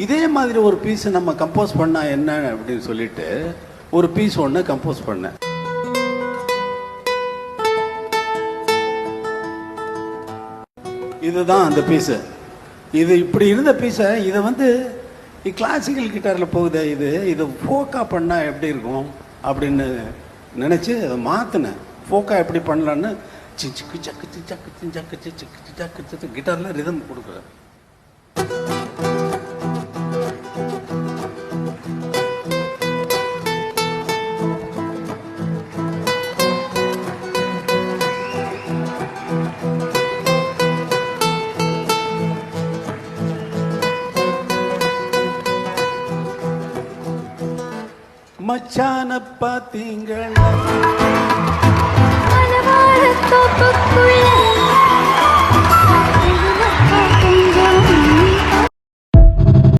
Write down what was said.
இதே மாதிரி ஒரு பீஸ் நம்ம கம்போஸ் பண்ணா என்ன அப்படின்னு சொல்லிட்டு ஒரு பீஸ் ஒன்று கம்போஸ் பண்ணேன். இதுதான் அந்த பீஸு. இது இப்படி இருந்த பீஸை இதை வந்து கிளாசிக்கல் கிட்டாரில் போகுது, இது ஃபோக்கா பண்ணால் எப்படி இருக்கும் அப்படின்னு நினச்சி அதை மாற்றினேன். ஃபோக்கா எப்படி பண்ணலான்னு சிக்கு சக்கு சக்கு சக்கு சிக்கு சக்கு கிட்டாரில் ரிதம் கொடுக்குறேன். மச்சான பாத்தீங்களா மனவாள தோப்புக்குள்ள